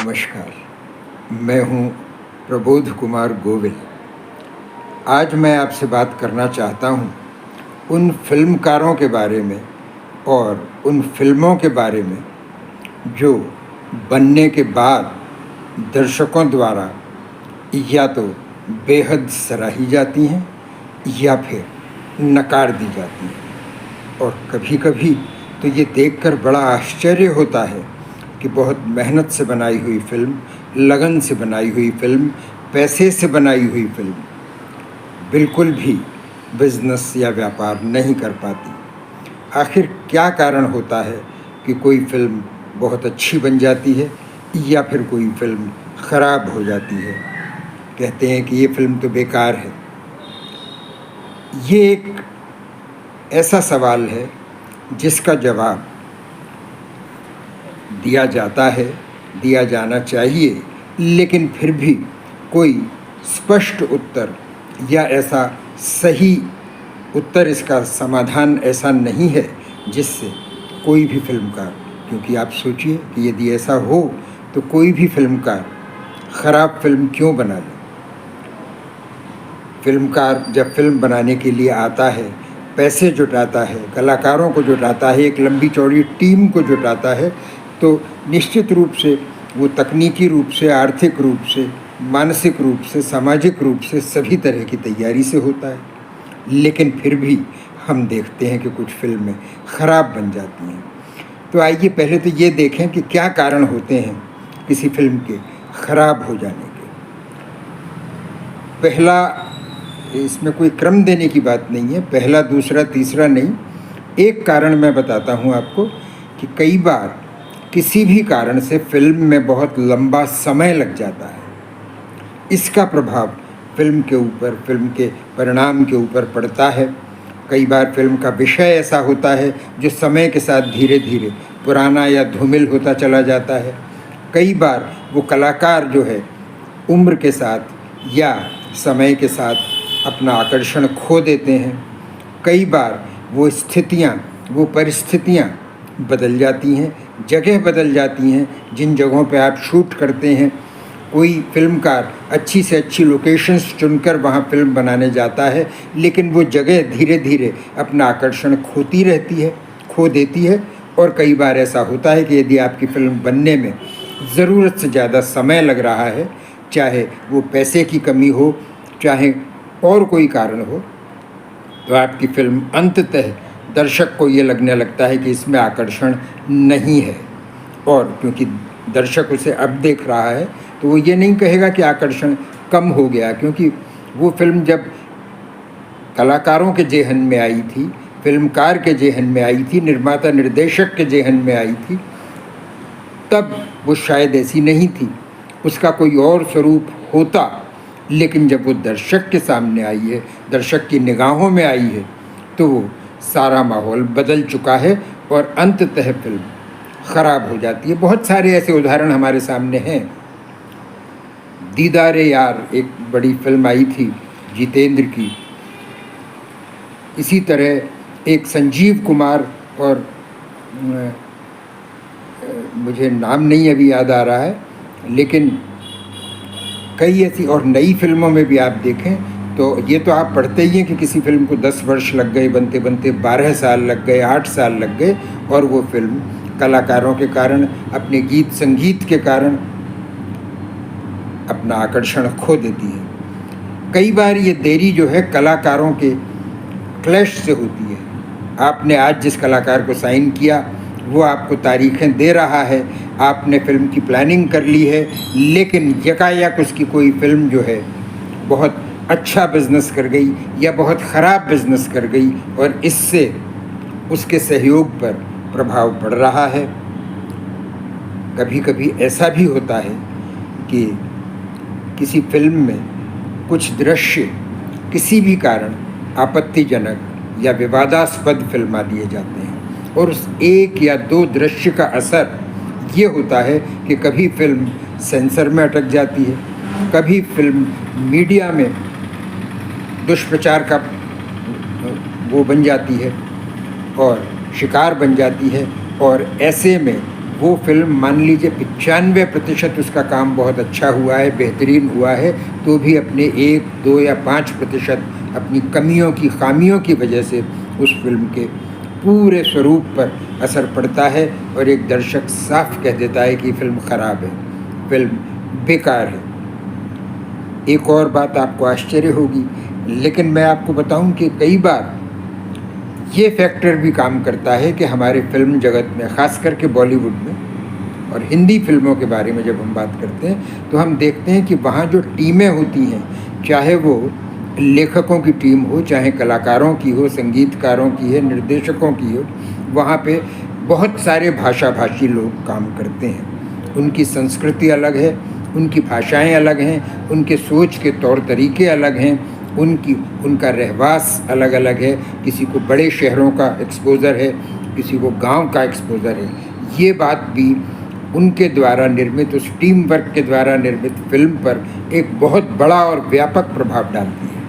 नमस्कार, मैं हूँ प्रबोध कुमार गोविल। आज मैं आपसे बात करना चाहता हूँ उन फिल्मकारों के बारे में और उन फिल्मों के बारे में जो बनने के बाद दर्शकों द्वारा या तो बेहद सराही जाती हैं या फिर नकार दी जाती हैं। और कभी कभी तो ये देखकर बड़ा आश्चर्य होता है कि बहुत मेहनत से बनाई हुई फिल्म, लगन से बनाई हुई फिल्म, पैसे से बनाई हुई फिल्म बिल्कुल भी बिजनेस या व्यापार नहीं कर पाती। आखिर क्या कारण होता है कि कोई फिल्म बहुत अच्छी बन जाती है या फिर कोई फिल्म ख़राब हो जाती है? कहते हैं कि ये फिल्म तो बेकार है। ये एक ऐसा सवाल है जिसका जवाब दिया जाता है, दिया जाना चाहिए, लेकिन फिर भी कोई स्पष्ट उत्तर या ऐसा सही उत्तर, इसका समाधान ऐसा नहीं है जिससे कोई भी फिल्मकार, क्योंकि आप सोचिए कि यदि ऐसा हो तो कोई भी फिल्मकार ख़राब फिल्म क्यों बना ले। फिल्मकार जब फिल्म बनाने के लिए आता है, पैसे जुटाता है, कलाकारों को जुटाता है, एक लंबी चौड़ी टीम को जुटाता है, तो निश्चित रूप से वो तकनीकी रूप से, आर्थिक रूप से, मानसिक रूप से, सामाजिक रूप से सभी तरह की तैयारी से होता है। लेकिन फिर भी हम देखते हैं कि कुछ फिल्में ख़राब बन जाती हैं। तो आइए पहले तो ये देखें कि क्या कारण होते हैं किसी फिल्म के ख़राब हो जाने के। पहला, इसमें कोई क्रम देने की बात नहीं है, पहला, दूसरा, तीसरा नहीं। एक कारण मैं बताता हूँ आपको कि कई बार किसी भी कारण से फिल्म में बहुत लंबा समय लग जाता है। इसका प्रभाव फिल्म के ऊपर, फिल्म के परिणाम के ऊपर पड़ता है। कई बार फिल्म का विषय ऐसा होता है जो समय के साथ धीरे धीरे पुराना या धूमिल होता चला जाता है। कई बार वो कलाकार जो है उम्र के साथ या समय के साथ अपना आकर्षण खो देते हैं। कई बार वो स्थितियाँ, वो परिस्थितियाँ बदल जाती हैं, जगह बदल जाती हैं जिन जगहों पे आप शूट करते हैं। कोई फिल्मकार अच्छी से अच्छी लोकेशंस चुनकर वहाँ फिल्म बनाने जाता है, लेकिन वो जगह धीरे धीरे अपना आकर्षण खो देती है। और कई बार ऐसा होता है कि यदि आपकी फ़िल्म बनने में ज़रूरत से ज़्यादा समय लग रहा है, चाहे वो पैसे की कमी हो, चाहे और कोई कारण हो, तो आपकी फ़िल्म अंततः दर्शक को ये लगने लगता है कि इसमें आकर्षण नहीं है। और क्योंकि दर्शक उसे अब देख रहा है तो वो ये नहीं कहेगा कि आकर्षण कम हो गया, क्योंकि वो फिल्म जब कलाकारों के जेहन में आई थी, फिल्मकार के जेहन में आई थी, निर्माता निर्देशक के जेहन में आई थी, तब वो शायद ऐसी नहीं थी, उसका कोई और स्वरूप होता। लेकिन जब वो दर्शक के सामने आई है, दर्शक की निगाहों में आई है, तो वो सारा माहौल बदल चुका है और अंततः फिल्म ख़राब हो जाती है। बहुत सारे ऐसे उदाहरण हमारे सामने हैं। दीदारे यार एक बड़ी फिल्म आई थी जितेंद्र की। इसी तरह एक संजीव कुमार और मुझे नाम नहीं अभी याद आ रहा है, लेकिन कई ऐसी और नई फिल्मों में भी आप देखें तो ये तो आप पढ़ते ही हैं कि किसी फिल्म को 10 वर्ष लग गए बनते बनते, 12 साल लग गए, 8 साल लग गए, और वो फिल्म कलाकारों के कारण, अपने गीत संगीत के कारण अपना आकर्षण खो देती है। कई बार ये देरी जो है कलाकारों के क्लैश से होती है। आपने आज जिस कलाकार को साइन किया वो आपको तारीखें दे रहा है, आपने फिल्म की प्लानिंग कर ली है, लेकिन यकायक उसकी कोई फिल्म जो है बहुत अच्छा बिजनेस कर गई या बहुत ख़राब बिजनेस कर गई, और इससे उसके सहयोग पर प्रभाव पड़ रहा है। कभी कभी ऐसा भी होता है कि किसी फिल्म में कुछ दृश्य किसी भी कारण आपत्तिजनक या विवादास्पद फिल्मा दिए जाते हैं, और उस एक या दो दृश्य का असर ये होता है कि कभी फिल्म सेंसर में अटक जाती है, कभी फिल्म मीडिया में दुष्प्रचार का वो बन जाती है और शिकार बन जाती है, और ऐसे में वो फिल्म मान लीजिए 95% उसका काम बहुत अच्छा हुआ है, बेहतरीन हुआ है, तो भी अपने 1, 2 या 5% अपनी कमियों की, खामियों की वजह से उस फिल्म के पूरे स्वरूप पर असर पड़ता है और एक दर्शक साफ कह देता है कि फिल्म ख़राब है, फिल्म बेकार है। एक और बात आपको आश्चर्य होगी, लेकिन मैं आपको बताऊं कि कई बार ये फैक्टर भी काम करता है कि हमारे फिल्म जगत में, ख़ास करके बॉलीवुड में और हिंदी फिल्मों के बारे में जब हम बात करते हैं तो हम देखते हैं कि वहाँ जो टीमें होती हैं, चाहे वो लेखकों की टीम हो, चाहे कलाकारों की हो, संगीतकारों की है, निर्देशकों की हो, वहाँ पे बहुत सारे भाषाभाषी लोग काम करते हैं। उनकी संस्कृति अलग है, उनकी भाषाएं अलग हैं, उनके सोच के तौर तरीके अलग हैं, उनका रहवास अलग अलग है। किसी को बड़े शहरों का एक्सपोज़र है, किसी को गांव का एक्सपोज़र है। ये बात भी उनके द्वारा निर्मित, उस टीम वर्क के द्वारा निर्मित फिल्म पर एक बहुत बड़ा और व्यापक प्रभाव डालती है।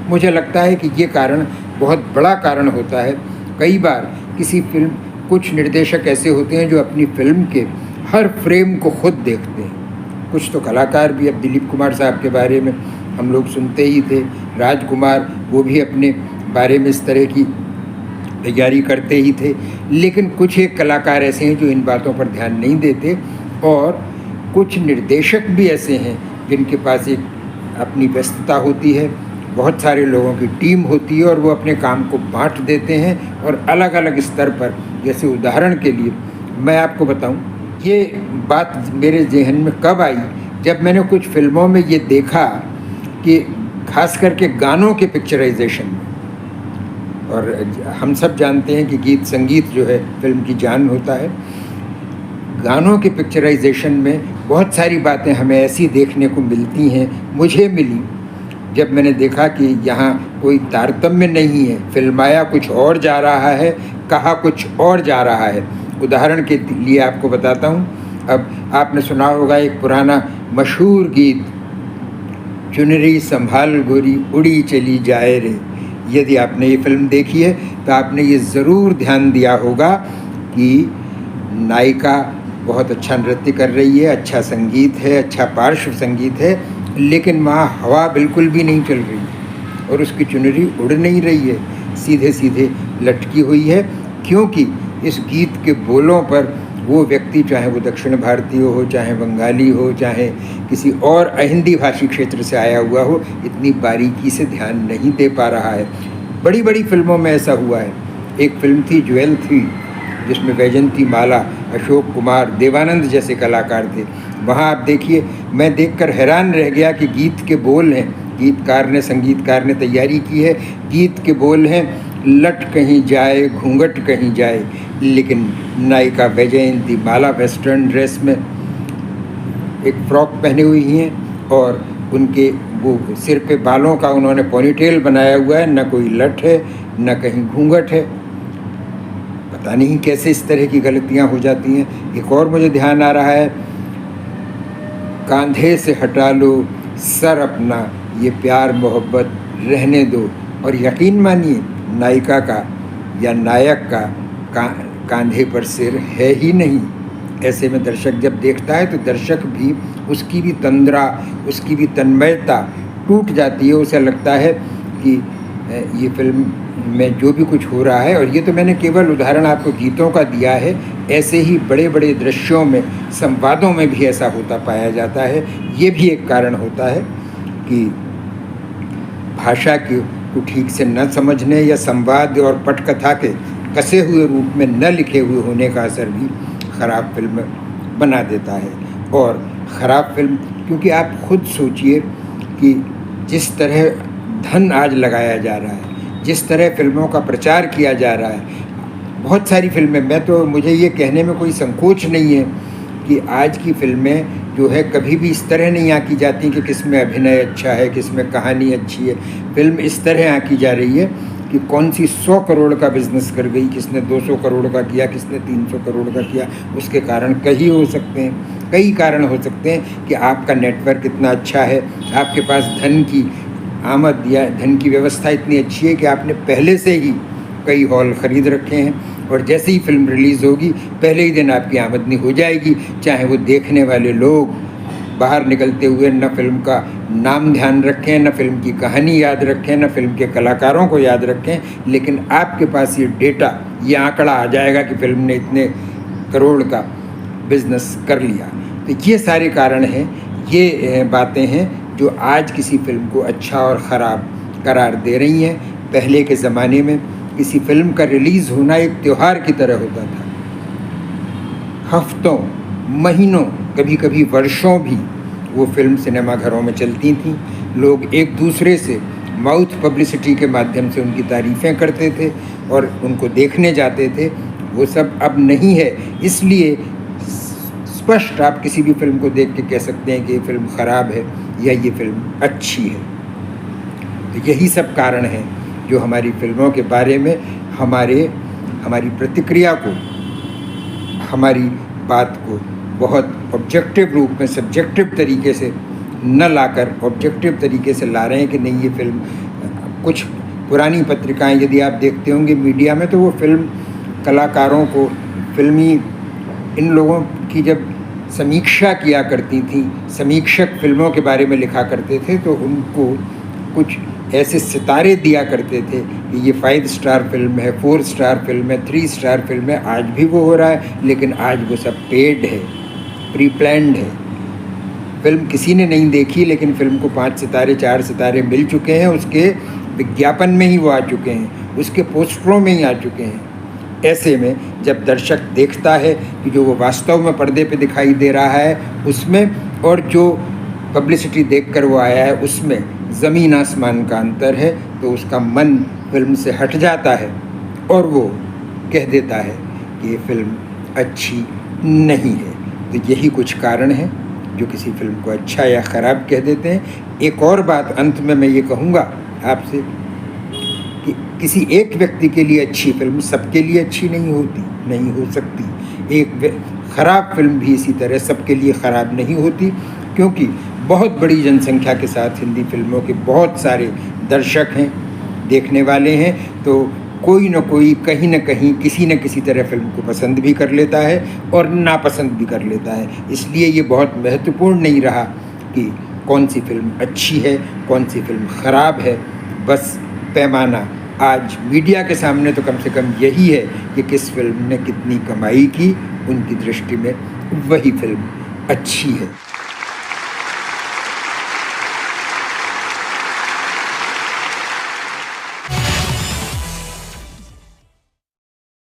मुझे लगता है कि ये कारण बहुत बड़ा कारण होता है। कई बार किसी फिल्म, कुछ निर्देशक ऐसे होते हैं जो अपनी फिल्म के हर फ्रेम को खुद देखते हैं। कुछ तो कलाकार भी, अब दिलीप कुमार साहब के बारे में हम लोग सुनते ही थे, राजकुमार, वो भी अपने बारे में इस तरह की तैयारी करते ही थे। लेकिन कुछ एक कलाकार ऐसे हैं जो इन बातों पर ध्यान नहीं देते, और कुछ निर्देशक भी ऐसे हैं जिनके पास एक अपनी व्यस्तता होती है, बहुत सारे लोगों की टीम होती है और वो अपने काम को बांट देते हैं और अलग अलग स्तर पर। जैसे उदाहरण के लिए मैं आपको बताऊं, ये बात मेरे जहन में कब आई, जब मैंने कुछ फिल्मों में ये देखा कि खास करके गानों के पिक्चराइजेशन में, और हम सब जानते हैं कि गीत संगीत जो है फिल्म की जान होता है, गानों के पिक्चराइजेशन में बहुत सारी बातें हमें ऐसी देखने को मिलती हैं, मुझे मिली जब मैंने देखा कि यहाँ कोई तारतम्य नहीं है, फिल्माया कुछ और जा रहा है, कहा कुछ और जा रहा है। उदाहरण के लिए आपको बताता हूँ, अब आपने सुना होगा एक पुराना मशहूर गीत, चुनरी संभाल गोरी उड़ी चली जाए रे। यदि आपने ये फिल्म देखी है तो आपने ये ज़रूर ध्यान दिया होगा कि नायिका बहुत अच्छा नृत्य कर रही है, अच्छा संगीत है, अच्छा पार्श्व संगीत है, लेकिन वहाँ हवा बिल्कुल भी नहीं चल रही है और उसकी चुनरी उड़ नहीं रही है, सीधे सीधे लटकी हुई है, क्योंकि इस गीत के बोलों पर वो व्यक्ति, चाहे वो दक्षिण भारतीय हो, चाहे बंगाली हो, चाहे किसी और अहिंदी भाषी क्षेत्र से आया हुआ हो, इतनी बारीकी से ध्यान नहीं दे पा रहा है। बड़ी बड़ी फिल्मों में ऐसा हुआ है। एक फिल्म थी ज्वेल 3, जिसमें वैजयंती माला, अशोक कुमार, देवानंद जैसे कलाकार थे। वहाँ आप देखिए, मैं देखकर हैरान रह गया कि गीत के बोल हैं, संगीतकार ने तैयारी की है, गीत के बोल हैं, लट कहीं जाए घूंघट कहीं जाए, लेकिन नायिका वैजयंती माला वेस्टर्न ड्रेस में एक फ्रॉक पहने हुई हैं और उनके वो सिर पे बालों का उन्होंने पोनीटेल बनाया हुआ है, न कोई लट है न कहीं घूंघट है। पता नहीं कैसे इस तरह की गलतियां हो जाती हैं। एक और मुझे ध्यान आ रहा है, कांधे से हटा लो सर अपना, ये प्यार मोहब्बत रहने दो, और यकीन मानिए नायिका का या नायक का कांधे पर सिर है ही नहीं। ऐसे में दर्शक जब देखता है तो दर्शक भी, उसकी भी तंद्रा, उसकी भी तन्मयता टूट जाती है। उसे लगता है कि ये फिल्म में जो भी कुछ हो रहा है, और ये तो मैंने केवल उदाहरण आपको गीतों का दिया है, ऐसे ही बड़े बड़े दृश्यों में, संवादों में भी ऐसा होता पाया जाता है। ये भी एक कारण होता है कि भाषा को ठीक से न समझने या संवाद और पटकथा के कसे हुए रूप में न लिखे हुए होने का असर भी ख़राब फिल्म बना देता है। और ख़राब फिल्म, क्योंकि आप खुद सोचिए कि जिस तरह धन आज लगाया जा रहा है, जिस तरह फिल्मों का प्रचार किया जा रहा है, बहुत सारी फिल्में, मुझे ये कहने में कोई संकोच नहीं है कि आज की फिल्में जो है कभी भी इस तरह नहीं आंकी जाती कि किसमें अभिनय अच्छा है, किसमें कहानी अच्छी है। फिल्म इस तरह आंकी जा रही है कि कौन सी 100 करोड़ का बिजनेस कर गई, किसने 200 करोड़ का किया, किसने 300 करोड़ का किया। उसके कारण कई हो सकते हैं, कई कारण हो सकते हैं कि आपका नेटवर्क इतना अच्छा है, आपके पास धन की आमद या धन की व्यवस्था इतनी अच्छी है कि आपने पहले से ही कई हॉल ख़रीद रखे हैं और जैसे ही फिल्म रिलीज़ होगी पहले ही दिन आपकी आमदनी हो जाएगी, चाहे वो देखने वाले लोग बाहर निकलते हुए न फिल्म का नाम ध्यान रखें, न फिल्म की कहानी याद रखें, न फिल्म के कलाकारों को याद रखें, लेकिन आपके पास ये डेटा, ये आंकड़ा आ जाएगा कि फिल्म ने इतने करोड़ का बिजनेस कर लिया। तो ये सारे कारण हैं, ये बातें हैं जो आज किसी फिल्म को अच्छा और ख़राब करार दे रही हैं। पहले के ज़माने में किसी फिल्म का रिलीज़ होना एक त्यौहार की तरह होता था। हफ्तों, महीनों, कभी कभी वर्षों भी वो फिल्म सिनेमाघरों में चलती थी। लोग एक दूसरे से माउथ पब्लिसिटी के माध्यम से उनकी तारीफ़ें करते थे और उनको देखने जाते थे। वो सब अब नहीं है, इसलिए स्पष्ट आप किसी भी फिल्म को देख के कह सकते हैं कि ये फिल्म ख़राब है या ये फिल्म अच्छी है। तो यही सब कारण हैं जो हमारी फिल्मों के बारे में हमारी प्रतिक्रिया को, हमारी बात को बहुत ऑब्जेक्टिव रूप में सब्जेक्टिव तरीके से न लाकर ऑब्जेक्टिव तरीके से ला रहे हैं कि नहीं ये फिल्म। कुछ पुरानी पत्रिकाएं यदि आप देखते होंगे मीडिया में, तो वो फिल्म कलाकारों को, फिल्मी इन लोगों की जब समीक्षा किया करती थी, समीक्षक फिल्मों के बारे में लिखा करते थे, तो उनको कुछ ऐसे सितारे दिया करते थे कि ये 5 स्टार फिल्म है, 4 स्टार फिल्म है, 3 स्टार फिल्म है। आज भी वो हो रहा है, लेकिन आज वो सब पेड है, प्री प्लान्ड है। फिल्म किसी ने नहीं देखी, लेकिन फिल्म को 5 सितारे 4 सितारे मिल चुके हैं, उसके विज्ञापन में ही वो आ चुके हैं, उसके पोस्टरों में ही आ चुके हैं। ऐसे में जब दर्शक देखता है कि जो वो वास्तव में पर्दे पे दिखाई दे रहा है उसमें और जो पब्लिसिटी देखकर वो आया है उसमें ज़मीन आसमान का अंतर है, तो उसका मन फिल्म से हट जाता है और वो कह देता है कि ये फिल्म अच्छी नहीं है। तो यही कुछ कारण हैं जो किसी फिल्म को अच्छा या ख़राब कह देते हैं। एक और बात अंत में मैं ये कहूँगा आपसे कि किसी एक व्यक्ति के लिए अच्छी फिल्म सबके लिए अच्छी नहीं होती, नहीं हो सकती। एक ख़राब फिल्म भी इसी तरह सबके लिए ख़राब नहीं होती, क्योंकि बहुत बड़ी जनसंख्या के साथ हिंदी फिल्मों के बहुत सारे दर्शक हैं, देखने वाले हैं। तो कोई न कोई कहीं न कहीं किसी न किसी तरह फिल्म को पसंद भी कर लेता है और नापसंद भी कर लेता है। इसलिए ये बहुत महत्वपूर्ण नहीं रहा कि कौन सी फिल्म अच्छी है, कौन सी फिल्म ख़राब है। बस पैमाना आज मीडिया के सामने तो कम से कम यही है कि किस फिल्म ने कितनी कमाई की, उनकी दृष्टि में वही फिल्म अच्छी है।